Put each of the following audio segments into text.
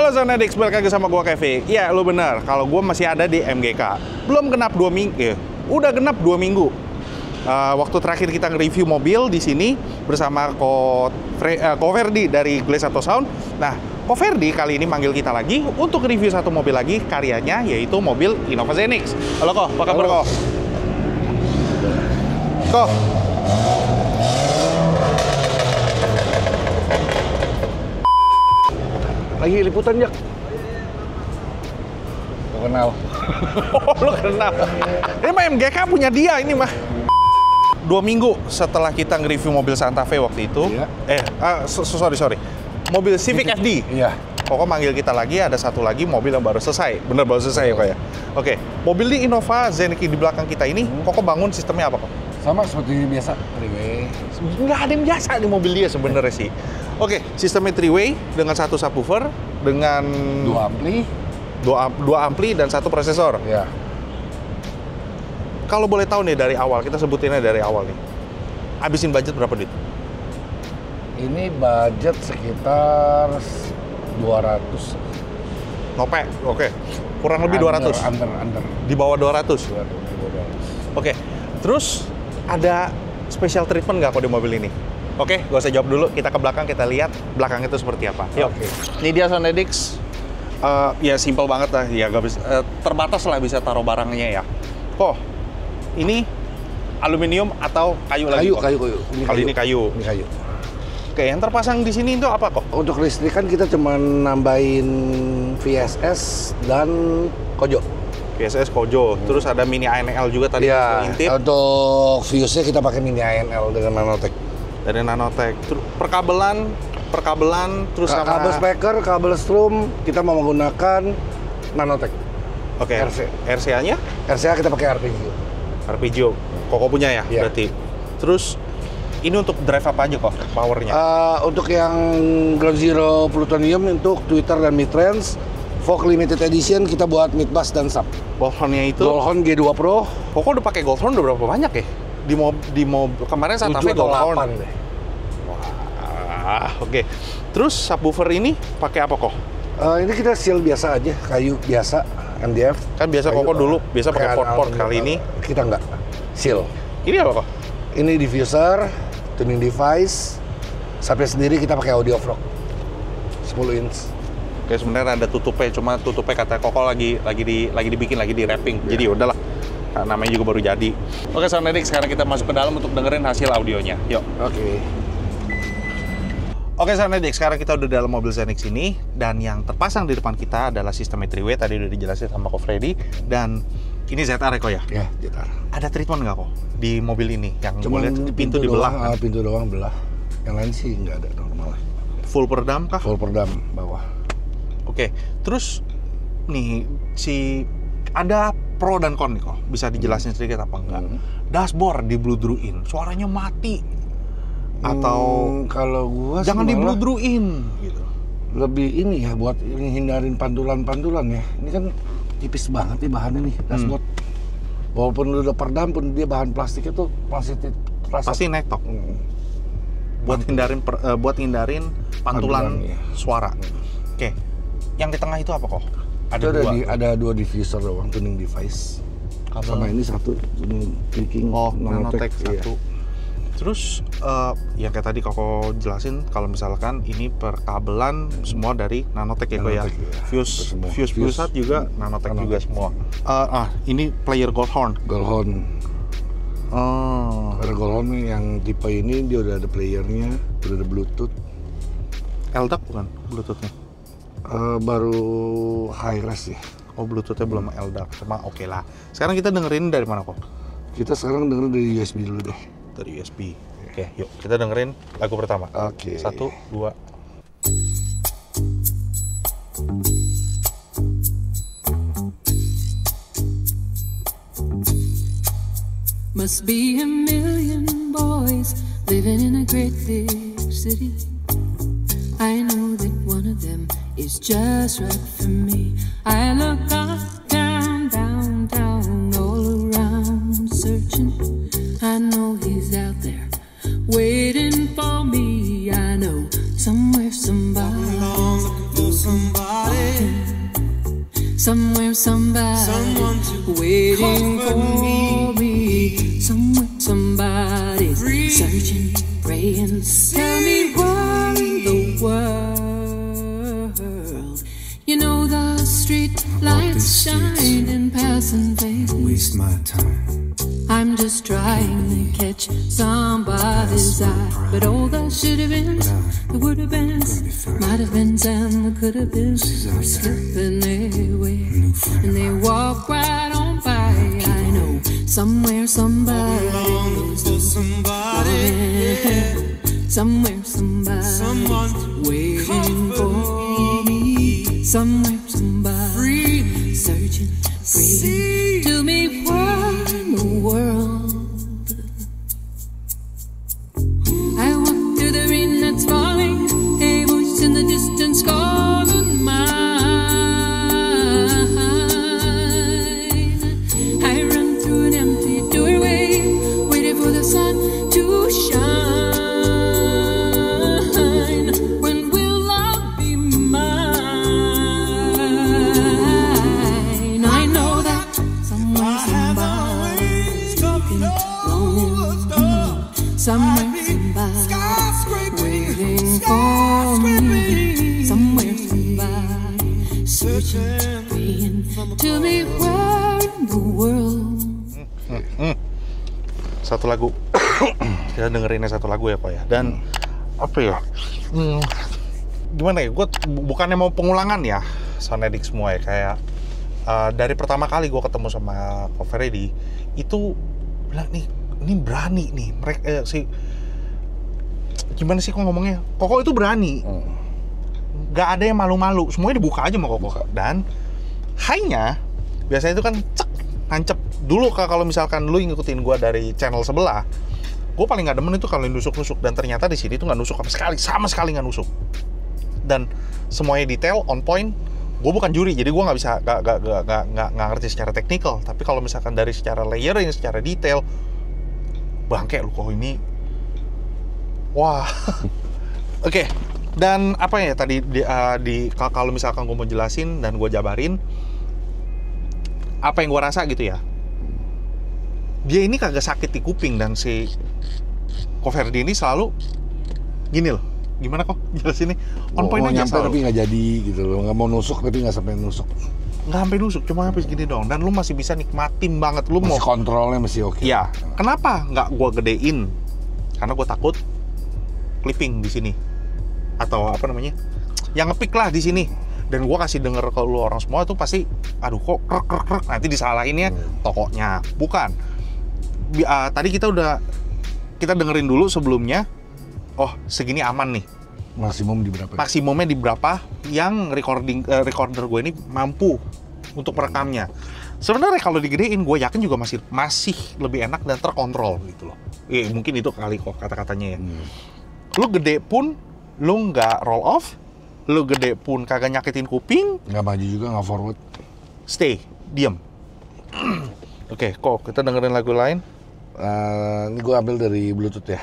Halo Zonedix, balik lagi sama gua Kevin. Ya, lu bener, kalau gua masih ada di MGK. Belum genap 2 minggu, udah genap 2 minggu. Waktu terakhir kita nge-review mobil di sini bersama Ko Ferdi dari Glass Auto Sound. Nah, Ko Ferdi kali ini manggil kita lagi untuk review satu mobil lagi karyanya, yaitu mobil Innova Zenix. Halo Ko, apa kabar Ko? Ko. Lagi liputan, Jak. Lo kenal. Oh, lo kenal. Ini mah MGK punya dia ini mah. 2 minggu setelah kita nge-review mobil Santa Fe waktu itu. Iya. Sorry. Mobil Civic FD. Iya. Koko manggil kita lagi, ada satu lagi mobil yang baru selesai. Bener, baru selesai ya, Kok ya? Oke, mobil di Innova Zenix di belakang kita ini, Koko bangun sistemnya apa, Kok? Sama seperti biasa, three-way. Nggak ada yang biasa di mobil dia sebenarnya sih. Oke, sistemnya three-way dengan satu subwoofer, dengan dua ampli dan satu prosesor. Iya. Kalau boleh tahu nih dari awal, kita sebutinnya dari awal nih. Habisin budget berapa duit? Ini budget sekitar 200. Nope, oke. Kurang lebih 200. Under. Di bawah 200. Di bawah 200. Oke. Terus ada special treatment nggak kok di mobil ini? Oke, gak usah jawab dulu. Kita ke belakang, kita lihat belakang itu seperti apa. Yuk. Oke. Ini dia Zonedix. Ya simple banget lah. Ya gak bisa, terbatas lah bisa taruh barangnya ya. Kok ini aluminium atau kayu lagi? Kayu. Kali ini kayu. Ini kayu. Oke, yang terpasang di sini itu apa kok? Untuk listrikan kita cuma nambahin VSS dan Kojo. VSS Kojo. Terus ada mini ANL juga tadi. Iya. Intip. Untuk fuse-nya kita pakai mini ANL dengan Nanotech. Dari Nanotech. Terus perkabelan terus sama kabel speaker, kabel strum kita mau menggunakan Nanotech. Oke. RC. RCA-nya? RCA kita pakai Arpeggio. Arpeggio. Koko punya ya, Iya. berarti. Terus ini untuk drive apa aja kok powernya? Untuk yang Ground Zero Plutonium untuk Twitter dan Midrange, Vogue Limited Edition kita buat mid bass dan sub. Goldhorn-nya itu? Goldhorn G2 Pro. Koko udah pakai Goldhorn udah berapa banyak ya? Di mobil kemarin Santa Fe 7 atau Goldhorn. 8 deh. Wah, oke. Terus subwoofer ini pakai apa kok? Ini kita seal biasa aja, kayu biasa, MDF. Kan biasa kayu, Koko dulu biasa pakai kayak port kali ini. Kita nggak, seal. Ini apa kok? Ini diffuser, tuning device. Sampai sendiri kita pakai audio frog 10 inch. Oke, sebenarnya ada tutupnya, cuma tutupnya kata Koko lagi dibikin, lagi di wrapping. Yeah. Jadi udahlah. Nah, namanya juga baru jadi. Oke, Zonedix, sekarang kita masuk ke dalam untuk dengerin hasil audionya. Yuk. Oke. Oke, Zonedix, sekarang kita udah dalam mobil Zenix ini, dan yang terpasang di depan kita adalah sistem three-way, tadi udah dijelasin sama Ko Freddy, dan ini ZR ya kok ya? Ya, JTR. Ada treatment nggak kok di mobil ini? Yang Cuman lihat pintu dibelah. doang, pintu doang belah. Yang lain sih nggak ada, normal lah. Full perdam kah? Full perdam bawah. Oke, terus nih ada pro dan con nih kok. Bisa dijelasin sedikit apa enggak? Dashboard di bludruin, suaranya mati. Atau kalau gua jangan di malah bludruin gitu. lebih ini ya buat hindarin pantulan-pantulan ya. Ini kan tipis banget nih bahannya nih dashboard. Walaupun udah perdam pun dia bahan plastiknya tuh masih terasa Pasti nektok. Buat hindarin pantulan iya. suara. Oke. Yang di tengah itu apa kok? Ada dua diffuser doang, tuning device. Sama ini satu tuning clicking. Nanotech iya. satu. Terus yang kayak tadi Koko jelasin kalau misalkan ini perkabelan semua dari Nanotech ya kok ya. Fuse pusat juga Nanotech juga semua. Ini player Goldhorn. Ada Goldhorn yang tipe ini dia udah ada playernya, udah ada Bluetooth. LDAC bukan Bluetoothnya? Baru high res ya. Oh, Bluetoothnya belum LDAC, cuma oke lah. Sekarang kita dengerin dari mana kok? Kita sekarang dengerin dari USB dulu deh. Dari USB. Oke, yuk kita dengerin lagu pertama. Oke. 1, 2. Must be a million boys living in a great big city. I know that one of them is just right for me. I look up, down, all around searching. I know he's out there waiting for me. I know somewhere somebody Somewhere somebody's waiting for me. Somewhere somebody's searching, praying. Tell me where in the world. You know the street lights shine in passing faces. Waste my time. I'm just trying to catch somebody's eye. But all the should have been, the would have been, might have been, and the could have been, are slipping away. And they walk right on by. I know somewhere somebody, somewhere somebody's waiting for me. Somewhere somebody searching, praying. Tell me where in the world. I walk through the rain that's falling, a voice in the distance calling mine. I run through an empty doorway, waiting for the sun to shine. When will love be mine? I know that somewhere somebody's looking alone. Somewhere somebody's waiting for me. Somewhere somebody searching, praying. Tell me where in the world. Satu lagu. Kita dengerinnya satu lagu ya Pak ya. Dan apa ya? Gimana ya? Gue bukannya mau pengulangan ya sound edit semua ya. Kayak dari pertama kali gue ketemu sama Ko Feredi itu bilang nih, ini berani nih mereka gimana sih kok ngomongnya? Koko itu berani. Gak ada yang malu-malu, semuanya dibuka aja sama Koko. Dan high-nya biasanya itu kan cek, nancep. Dulu kalau misalkan lu ngikutin gue dari channel sebelah, gue paling gak demen itu kalau nusuk-nusuk. Dan ternyata di sini tuh gak nusuk sama sekali gak nusuk. Dan semuanya detail, on point. Gue bukan juri, jadi gue nggak bisa nggak ngerti secara teknikal. Tapi kalau misalkan dari secara layering, secara detail, bangke lu kok ini, wah. Oke. Dan apa ya tadi kalau misalkan gue mau jelasin dan gue jabarin, apa yang gue rasa gitu ya. Dia ini kagak sakit di kuping dan si Ko Ferdi ini selalu gini loh. Gimana kok jelasin nih? On point aja nyampe tapi nggak jadi gitu loh, nggak mau nusuk tapi nggak sampai nusuk. Nggak sampai nusuk, cuma sampai segini dong. Dan lu masih bisa nikmatin banget. Lu masih mau kontrolnya masih oke. Iya. Kenapa nggak gua gedein? Karena gua takut clipping di sini atau apa namanya, yang ngepick lah di sini. Dan gua kasih denger ke lu orang semua tuh pasti, aduh kok krek nanti disalahinnya tokonya. Bukan. Tadi kita dengerin dulu sebelumnya. Oh, segini aman nih. Maksimum di berapa? Maksimumnya di berapa yang recorder gue ini mampu untuk merekamnya. Sebenarnya kalau digedein, gue yakin juga masih lebih enak dan terkontrol gitu loh. Mungkin itu kali kok kata-katanya ya. Lu gede pun, lu nggak roll off. Lu gede pun kagak nyakitin kuping. Nggak maju juga, nggak forward. Stay, diam. Oke, kok kita dengerin lagu lain. Ini gue ambil dari Bluetooth ya.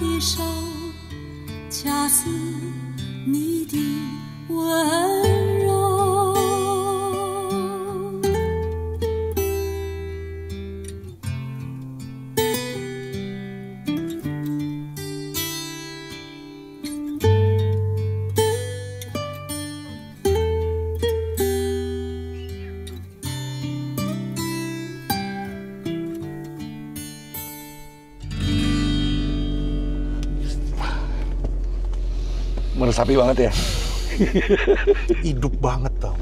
的手，恰似你的温柔。Meresapi banget ya. Hidup banget tau.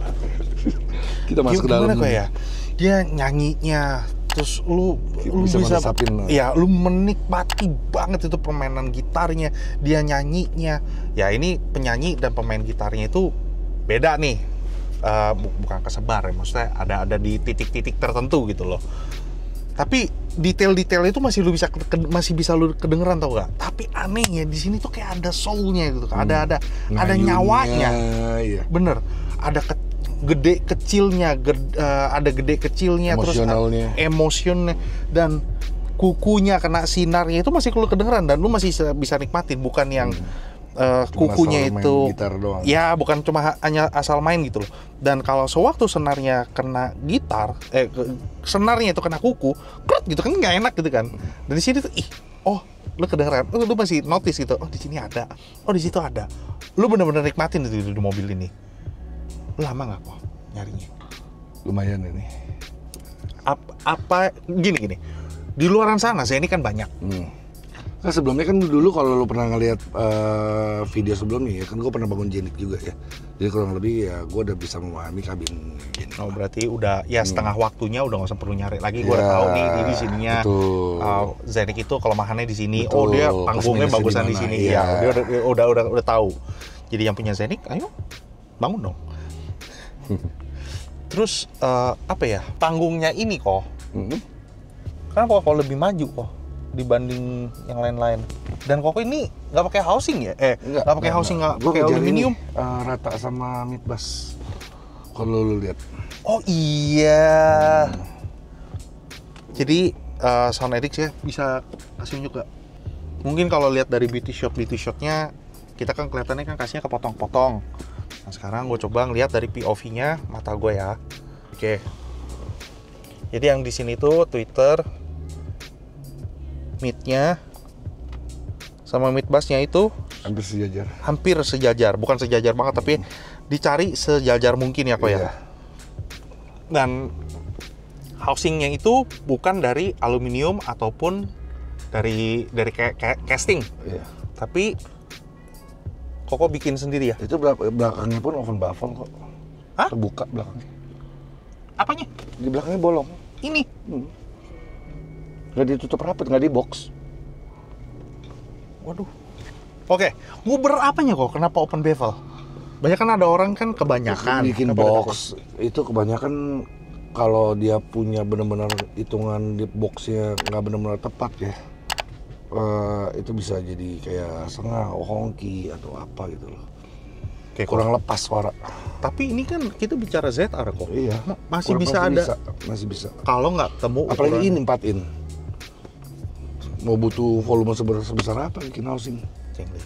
Kita masuk ke dalam. Gimana kok ya? Dia nyanyinya, terus lu bisa bisa meresapin. ya lu menikmati banget itu permainan gitarnya, dia nyanyinya. Ya ini penyanyi dan pemain gitarnya itu beda nih. Bukan kesebar ya, maksudnya ada di titik-titik tertentu gitu loh. Tapi detail-detail itu masih bisa lu kedengeran tau gak? Tapi anehnya di sini tuh kayak ada soulnya gitu, ada nyawanya. Iya. Bener, ada gede kecilnya, ada gede kecilnya, terus emosionnya dan kukunya kena sinarnya itu masih lu kedengeran dan lu masih bisa nikmatin, bukan yang kukunya itu ya bukan cuma hanya asal main gitu loh. Dan kalau sewaktu senarnya kena gitar, senarnya itu kena kuku, krut gitu kan nggak enak gitu kan. Dan di sini tuh lu kedengeran, lu masih notice gitu, di sini ada, di situ ada. Lu bener-bener nikmatin itu di mobil ini. Lu lama nggak kok nyarinya? Lumayan ini. Gini. Di luaran sana saya ini kan banyak. Nah, sebelumnya kan dulu kalau lo pernah ngeliat video sebelumnya ya kan gue pernah bangun Jenik juga ya. Jadi kurang lebih ya gue udah bisa memahami kabin Jenik. Oh berarti udah ya setengah waktunya udah nggak usah perlu nyari lagi. Gue udah tahu nih di sininya. Jenik itu kelemahannya di sini. Betul. Oh dia panggungnya bagusan di sini. Iya. Dia udah tahu. Jadi yang punya Jenik, ayo bangun dong. Terus panggungnya ini kok. Karena kok lebih maju kok dibanding yang lain-lain. Dan kok ini nggak pakai housing ya? Nggak pakai housing, nggak pakai aluminium. Rata sama midbus. Kalau lu lihat. Oh iya. Jadi Sound Addicts ya bisa kasih unjuk gak? Mungkin kalau lihat dari beauty shotnya kita kan kelihatannya kan kasihnya kepotong-potong. Nah sekarang gue coba ngeliat dari POV-nya mata gue ya. Oke. Jadi yang di sini tuh Twitter, mid-nya sama mid-bass-nya itu hampir sejajar, bukan sejajar banget tapi dicari sejajar mungkin ya kok ya. Dan housing-nya itu bukan dari aluminium ataupun dari casting. Iya. Tapi Koko bikin sendiri ya? Itu belakangnya pun oven baffle kok. Hah? Terbuka belakangnya. Apanya? Di belakangnya bolong. Ini? Nggak ditutup rapat, nggak di box. Waduh. Oke, nguber apanya kok? Kenapa open baffle? Banyak kan ada orang kan kebanyakan bikin box. Itu kebanyakan kalau dia punya benar-benar hitungan di boxnya nggak benar-benar tepat ya. Itu bisa jadi kayak setengah honky atau apa gitu loh. Kayak kurang lepas suara. Tapi ini kan kita bicara ZR kok. Iya. Masih bisa ada. Masih bisa. Kalau nggak temu. Apalagi ini 4-in. Mau butuh volume sebesar apa bikin housing? Cengli.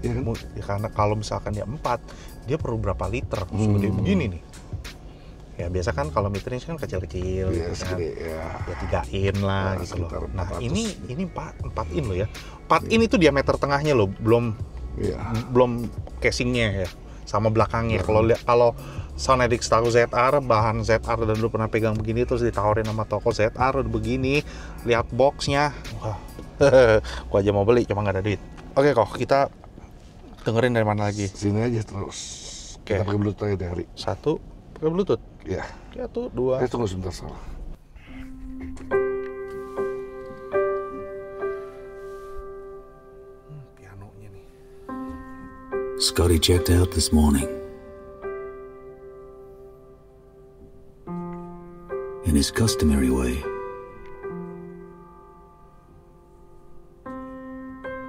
Ya kan? Ya, karena kalau misalkan dia 4, dia perlu berapa liter? Segede begini nih. Ya biasa kan kalau mid-range kan kecil-kecil. Iya, kan? segede ya. Ya 3-in lah gitu loh. Nah, 400. ini 4-in loh ya. 4-in itu diameter tengahnya loh, belum casingnya ya, sama belakangnya. Kalau Sound Addicts tahu ZR, bahan ZR dan lu pernah pegang begini terus ditawarin sama toko ZR udah begini, lihat boxnya, wah, gua aja mau beli cuma nggak ada duit. Oke kok, kita dengerin dari mana lagi? Sini aja terus. Oke. Kita pakai Bluetooth aja dari. 1 pakai Bluetooth. Iya. 1, 2. Tunggu sebentar salah. Pianonya nih. Scotty checked out this morning. In his customary way.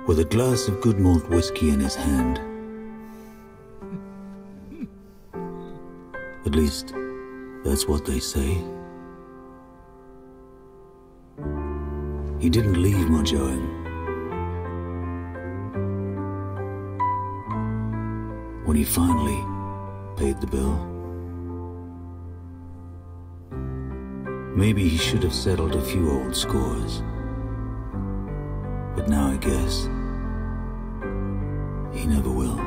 With a glass of good malt whiskey in his hand. At least, that's what they say. He didn't leave much of him. when he finally paid the bill. Maybe he should have settled a few old scores. But now I guess he never will.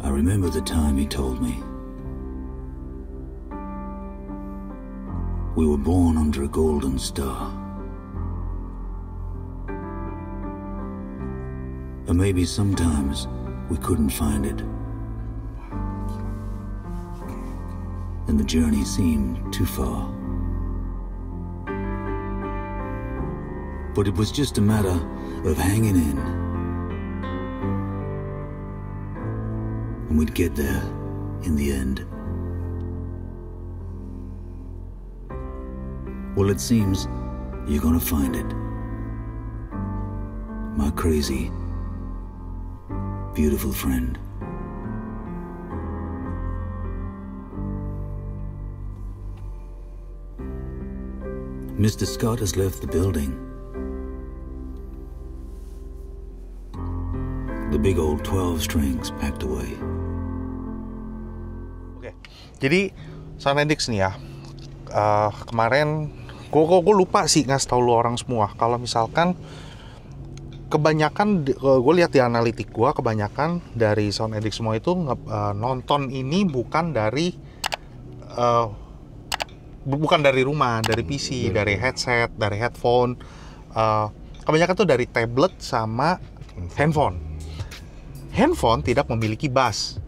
I remember the time he told me. We were born under a golden star. And maybe sometimes we couldn't find it. And the journey seemed too far. But it was just a matter of hanging in. And we'd get there in the end. Well, it seems you're gonna find it. My crazy, beautiful friend. Mr. Scott has left the building. The big old 12 strings packed away. Oke, jadi Soundedix nih ya. Kemarin gue lupa sih ngasih tau lu orang semua. Kalau misalkan kebanyakan gue lihat di analitik gue, kebanyakan dari Soundedix semua itu nonton ini bukan dari rumah, dari PC, dari headset, dari headphone. Kebanyakan tuh dari tablet sama handphone. Handphone tidak memiliki bass.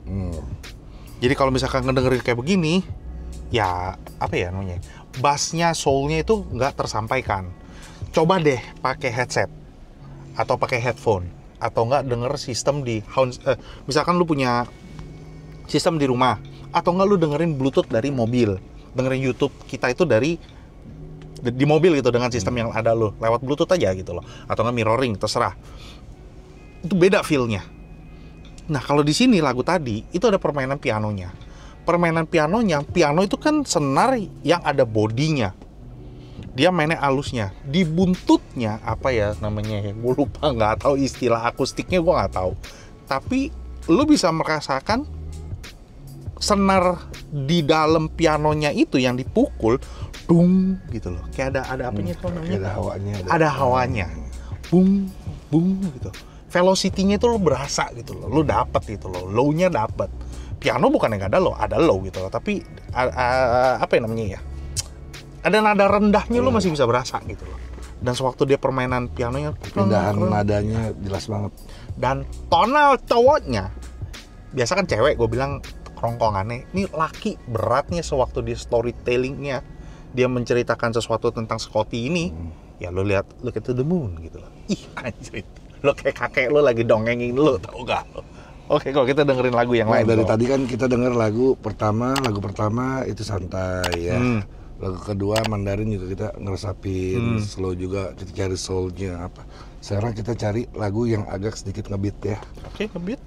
Jadi kalau misalkan ngedengerin kayak begini, ya apa ya namanya, bassnya, soulnya itu nggak tersampaikan. Coba deh pakai headset atau pakai headphone, atau nggak denger sistem di misalkan lu punya sistem di rumah, atau nggak lu dengerin Bluetooth dari mobil, dengerin YouTube kita itu di mobil gitu dengan sistem yang ada lu lewat Bluetooth aja gitu loh, atau nggak mirroring, terserah. Itu beda feel-nya. Nah kalau di sini lagu tadi itu ada permainan pianonya. Piano itu kan senar yang ada bodinya. Dia mainnya alusnya. Di buntutnya apa ya namanya? Gue lupa, nggak tahu istilah akustiknya, gue nggak tahu. Tapi lu bisa merasakan senar di dalam pianonya itu yang dipukul, dung gitu loh. Kayak ada apanya tuh namanya? Ada hawanya. Ada hawanya. Bung, bung gitu. Velocity-nya itu lo berasa gitu loh. Lo dapet gitu loh. Low-nya dapet. Piano bukan yang ada low gitu loh. Tapi apa ya namanya ya? Ada nada rendahnya lo masih bisa berasa gitu loh. Dan sewaktu dia permainan pianonya, Pindahan nadanya jelas banget. Dan tonal cowoknya, biasa kan cewek gue bilang kerongkongannya, ini laki beratnya sewaktu dia storytellingnya, dia menceritakan sesuatu tentang Scotty ini, ya lo lihat Look at the Moon gitu loh. Ih anjir, lo kayak kakek lo lagi dongengin lo, tau gak lo? Oke, kalau kita dengerin lagu yang lain. Dari tadi kan kita denger lagu pertama itu santai ya. Lagu kedua Mandarin juga kita ngeresapin, slow juga, kita cari soulnya apa. Sekarang kita cari lagu yang agak sedikit ngebeat ya. Oke, ngebeat.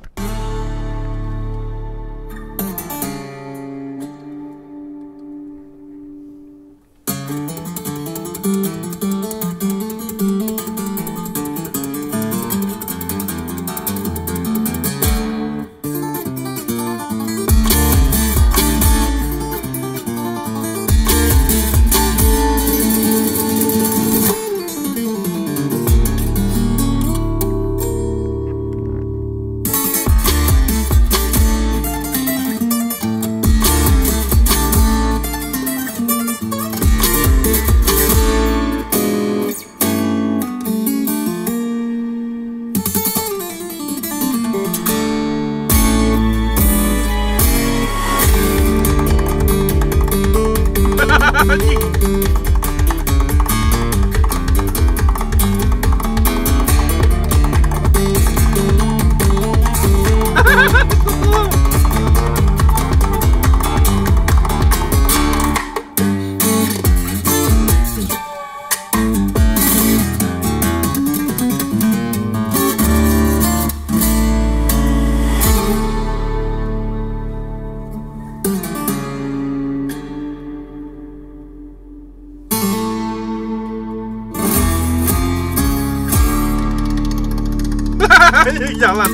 Jalan.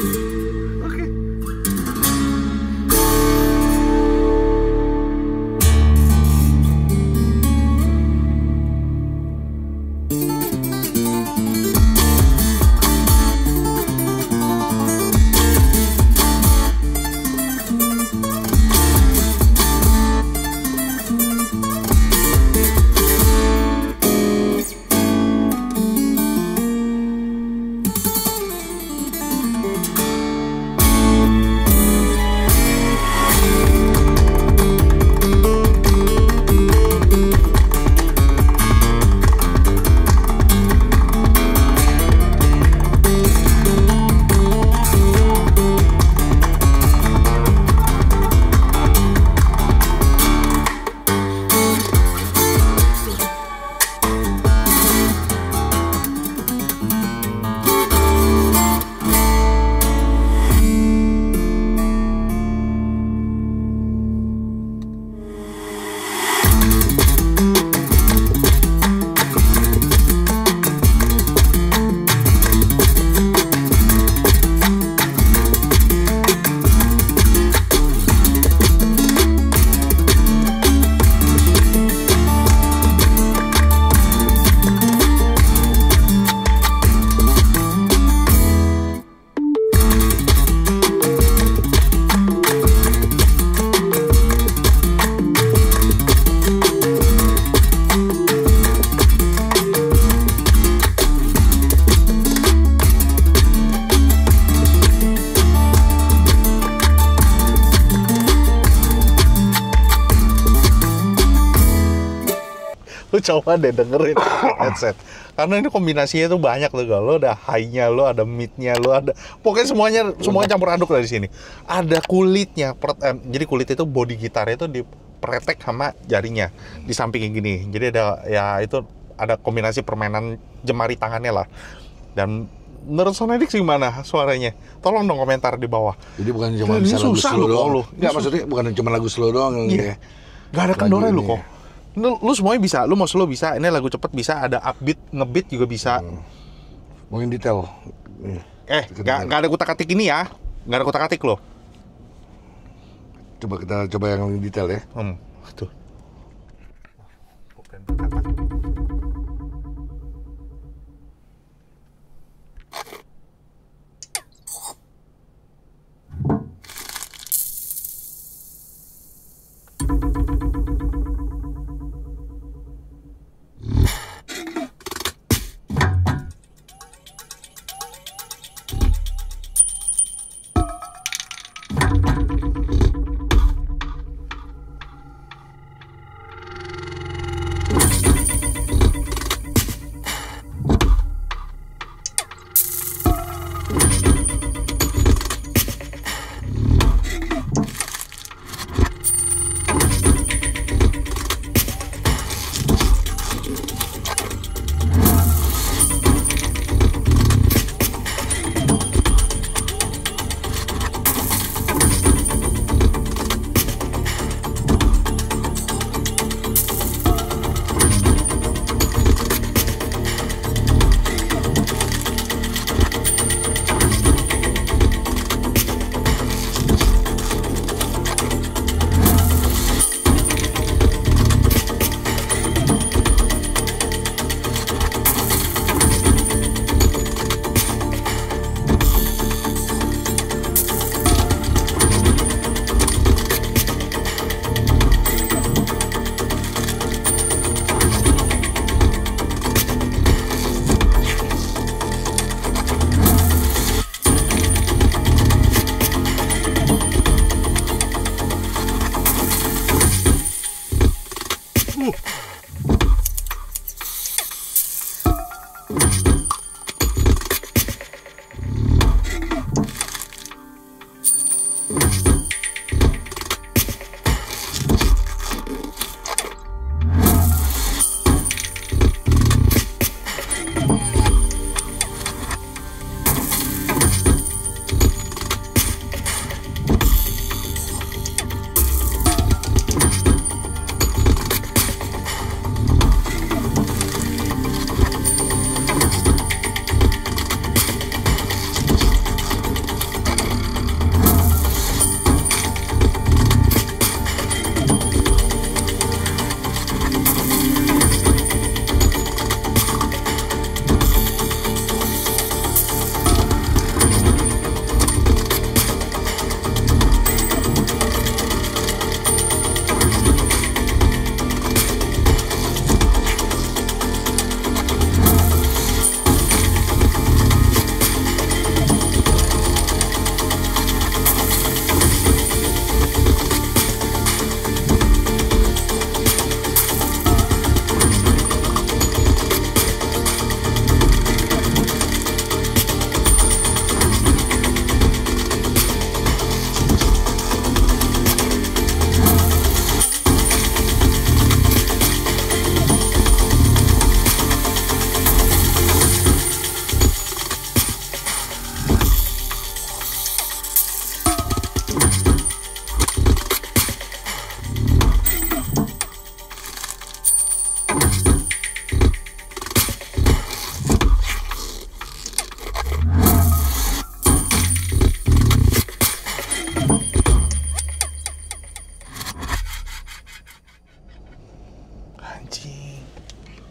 Oke. Lu coba deh dengerin headset, karena ini kombinasinya tuh banyak tuh, lo ada high-nya, lo ada mid-nya, lo ada pokoknya semuanya campur aduk lah di sini. Ada kulitnya, jadi kulit itu body gitarnya itu dipretek sama jarinya di samping gini. Jadi ada ya itu ada kombinasi permainan jemari tangannya lah. Dan menurut Sonedix gimana suaranya? Tolong dong komentar di bawah. Jadi bukan cuma bisa lagu slow doang. Enggak, maksudnya bukan cuma lagu slow doang ya. Gak ada kendornya lu kok. Lu semuanya bisa, lu mau slow bisa, ini lagu cepet bisa, ada upbeat, ngebeat juga bisa. Mau yang detail. Gak ada kutak-katik ini ya. Gak ada kutak-katik loh. Coba kita coba yang detail ya. Tuh.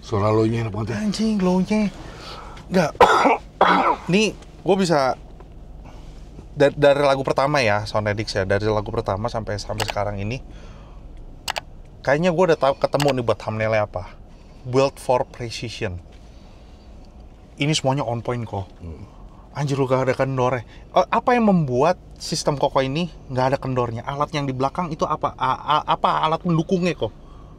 Suara lo-nya enak banget ya. Anjing, low-nya. Enggak. Nih, gue bisa dari lagu pertama ya, Sound Addicts ya. Dari lagu pertama sampai sekarang ini. Kayaknya gue udah ketemu nih buat thumbnailnya apa. Built for precision. Ini semuanya on point kok. Anjir, lu gak ada kendornya. Apa yang membuat sistem Koko ini gak ada kendornya? Alat yang di belakang itu apa? Apa alat pendukungnya kok?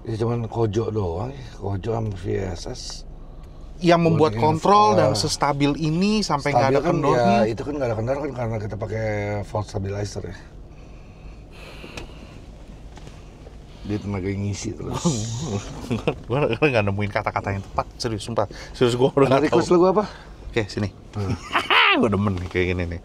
Ya cuman Kojo doang, Kojo sama VSS. Yang membuat kontrol dan sestabil ini sampai nggak ada kendornya. Ya, itu kan nggak ada kendor kan karena kita pakai fault stabilizer ya. Dia tenaga yang ngisi terus. Gue nggak nemuin kata-kata yang tepat, serius sumpah. Serius gue udah nggak tahu. Request lagu apa? Oke, sini. Gue demen nih kayak gini nih.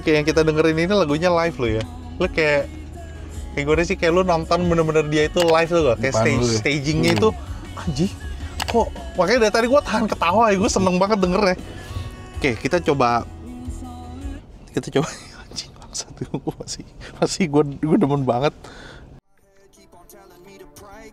Oke, yang kita dengerin ini lagunya live lo ya. Lo kayak gue sih kayak lo nonton bener-bener dia itu live tuh, kayak stagingnya itu anjing. Kok makanya dari tadi gue tahan ketawa ya, gue seneng banget dengernya. Oke, kita coba anjing bangsat gue masih gue demen banget.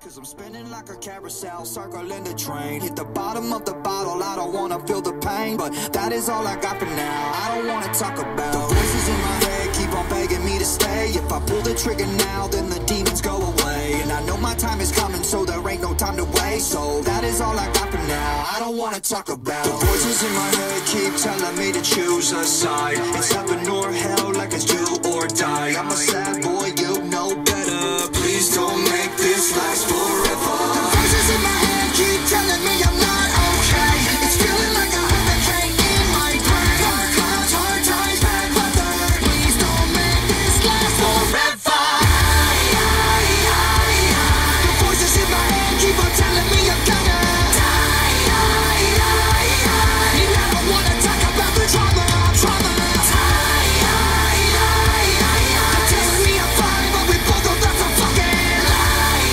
Cause I'm spinning like a carousel, circling the train. Hit the bottom of the bottle, I don't wanna feel the pain, but that is all I got for now. I don't wanna talk about the voices in my head, keep on begging me to stay. If I pull the trigger now, then the demons go away. And I know my time is coming, so there ain't no time to waste. So that is all I got for now. I don't wanna talk about the voices in my head, keep telling me to choose a side. It's heaven or hell, like it's do or die. I'm a sad boy, you know better. Please don't make this last forever. The voices in my head keep telling me I'm not okay. It's feeling like a hurricane in my brain. Dark clouds, hard times, bad weather. Please don't make this last forever. The voices in my head keep on telling me I'm gonna die. And I don't wanna talk about the trauma. They're telling me I'm fine, but we both know that's a fucking lie.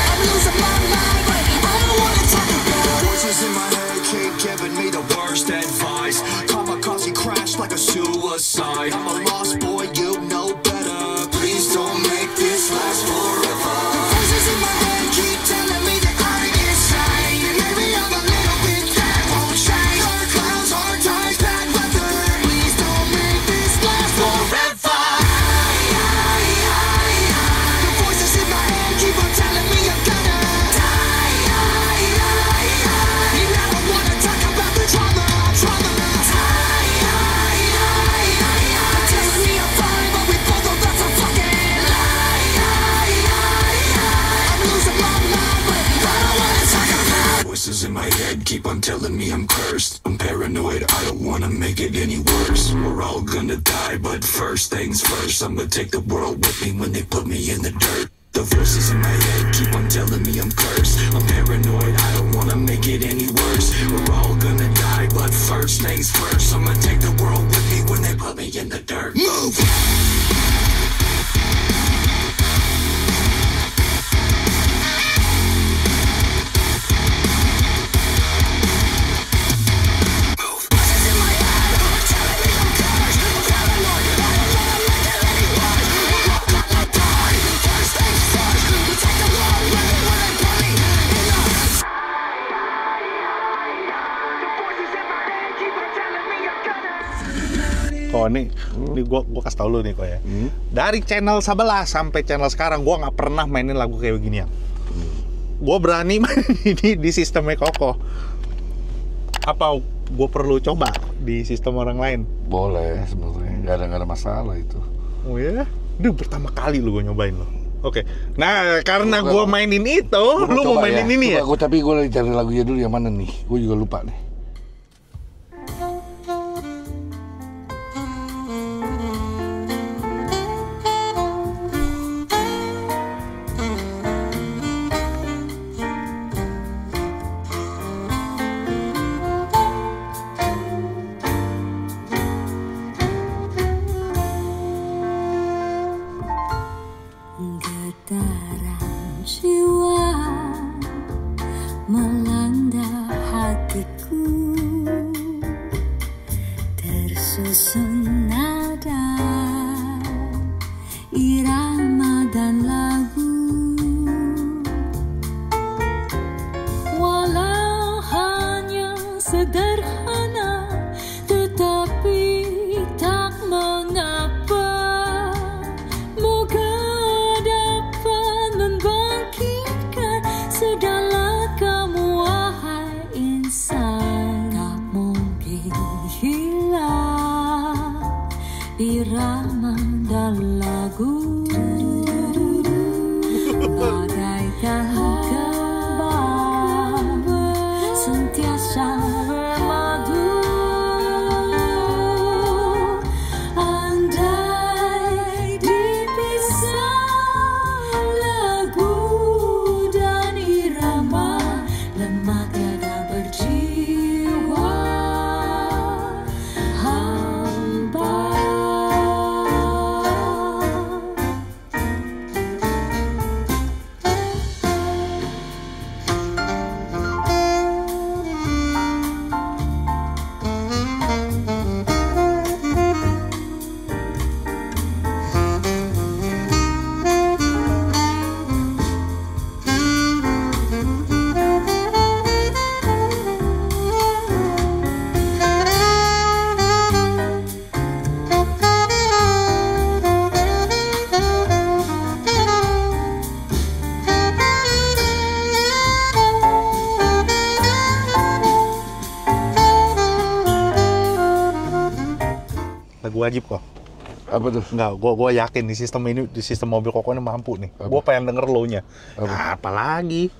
I'm losing my mind, but I don't wanna talk about it. Voices in my head keep giving me the worst advice. Kamikaze crash like a suicide. I'm a lost boy, you know better. Please don't make this last forever. The voices in my head keep telling me that I'm insane. And maybe I'm a little bit that won't change. Dark clouds, hard times, bad weather. Please don't make this last forever. keep on telling me I'm cursed. I'm paranoid, I don't wanna make it any worse. We're all gonna die, but first things first, I'ma take the world with me when they put me in the dirt. The voices in my head keep on telling me I'm cursed. I'm paranoid, I don't wanna make it any worse. We're all gonna die, but first things first, I'ma take the world with me when they put me in the dirt. Move! Oh ini gua kasih tau lu nih kok ya. Dari channel 11 sampai channel sekarang gua nggak pernah mainin lagu kayak beginian. Gua berani main ini di sistemnya Koko. Apa gua perlu coba di sistem orang lain? Boleh sebenarnya, nggak ada masalah itu. Oh ya? Ini pertama kali lu gua nyobain lo. Oke. Nah, karena gua mainin itu, lu mau mainin ini ya? Tapi gua lagi cari lagunya dulu yang mana nih. Gua juga lupa nih. Getaran jiwa melanda hatiku, tersusun nada, irama dan lagu. Walau hanya sederhana, tetapi tak mengapa. Moga dapat membangkitkan segala kamu, wahai insan. Tak mungkin hilang irama dan lagu, bagaikan kembang sentiasa bermadu. Andai dipisah lagu dan irama, lemah tiada berjiwa hamba. Lagu wajib kok. Apa tuh? Enggak, gua yakin di sistem ini, di sistem mobil Koko ini mampu nih. Gua pengen denger low-nya. Apalagi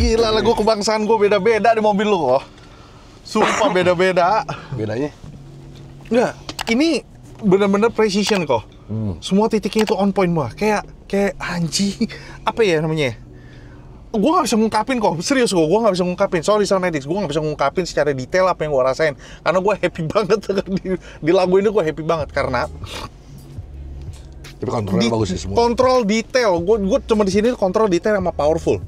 Gila lah, gue kebangsaan gue beda-beda di mobil lu kok. Sumpah beda-beda. Bedanya? Enggak, ini bener-bener precision kok. Semua titiknya itu on point mah. Kayak anjing. Apa ya namanya? Gue gak bisa ngungkapin kok, serius gue gak bisa ngungkapin. Sorry Soundedics, gue gak bisa ngungkapin secara detail apa yang gue rasain. Karena gue happy banget di lagu ini, gue happy banget karena tapi kontrolnya bagus sih semua. Kontrol detail, gue cuma di sini kontrol detail sama powerful.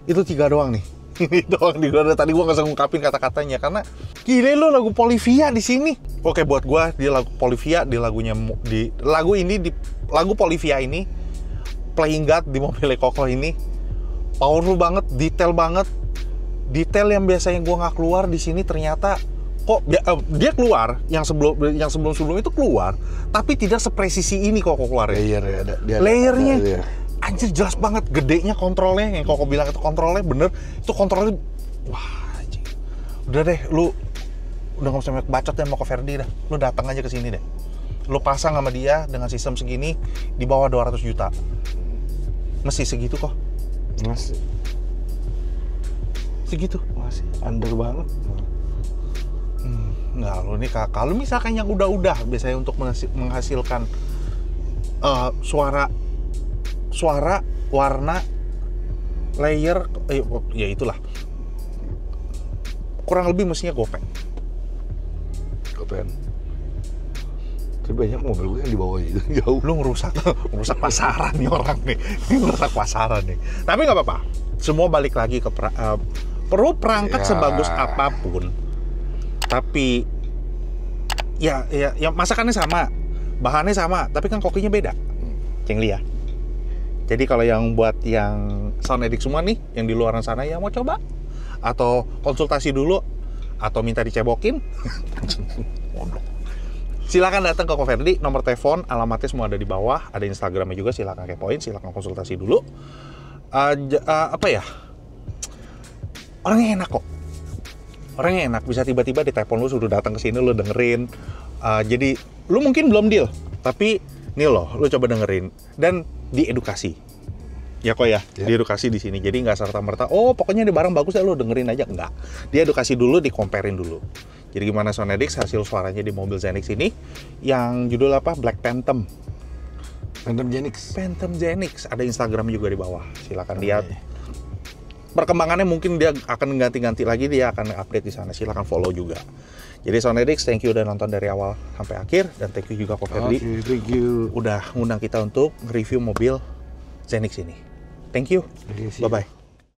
Itu 3 doang nih. Ini doang di luar. Tadi gue nggak bisa ngungkapin kata-katanya karena gile lo lagu Polivia di sini. Oke, buat gue di lagu Polivia, di lagu Polivia ini, Playing God di mobilnya Koko ini powerful banget, detail banget. Detail yang biasanya gue nggak keluar di sini ternyata kok dia keluar, yang sebelum itu keluar, tapi tidak sepresisi ini kok keluarnya. Layernya anjir jelas banget, gedenya kontrolnya, yang Koko bilang itu kontrolnya bener, itu kontrolnya wah anjir. Udah deh, lu udah nggak usah bacot deh mau ke Verdi dah, lu datang aja ke sini deh, lu pasang sama dia dengan sistem segini di bawah 200 juta, mesti segitu kok. Masih segitu, masih under banget. Nggak, lo nih kalau misalkan yang udah biasanya untuk menghasilkan suara, warna, layer, ya itulah. Kurang lebih mestinya Gopen. Tapi banyak mobil gue yang di bawah itu jauh. Lu ngerusak pasaran nih orang nih. Ngerusak pasaran nih. Tapi nggak apa-apa. Semua balik lagi ke perlu perangkat sebagus apapun. Tapi ya masakannya sama, bahannya sama, tapi kan kokinya beda. Ceng Lia. Jadi kalau yang buat yang Soundedics semua nih, yang di luar sana ya mau coba atau konsultasi dulu atau minta dicebokin. Silakan datang ke Ko Verdi, nomor telepon, alamatnya semua ada di bawah, ada Instagramnya juga, silakan kepoin, silakan konsultasi dulu. Apa ya? Orangnya enak kok. Orangnya enak, bisa tiba-tiba di telepon lu suruh datang ke sini, lu dengerin. Jadi lu mungkin belum deal, tapi nih loh, lu coba dengerin dan diedukasi. Ya kok ya, diedukasi di sini. Jadi nggak serta-merta, oh pokoknya di barang bagus ya lu dengerin aja, enggak. Diedukasi dulu, di-comparein dulu. Jadi gimana Soundedics hasil suaranya di mobil Zenix ini yang judul apa? Black Phantom. Phantom Zenix. Ada Instagram juga di bawah. Silakan lihat. Perkembangannya mungkin dia akan ganti-ganti lagi, dia akan update di sana. Silakan follow juga. Jadi Soundedics, thank you udah nonton dari awal sampai akhir, dan thank you juga Ko Verdi. Thank you. Udah ngundang kita untuk review mobil Zenix ini. Thank you. Bye bye.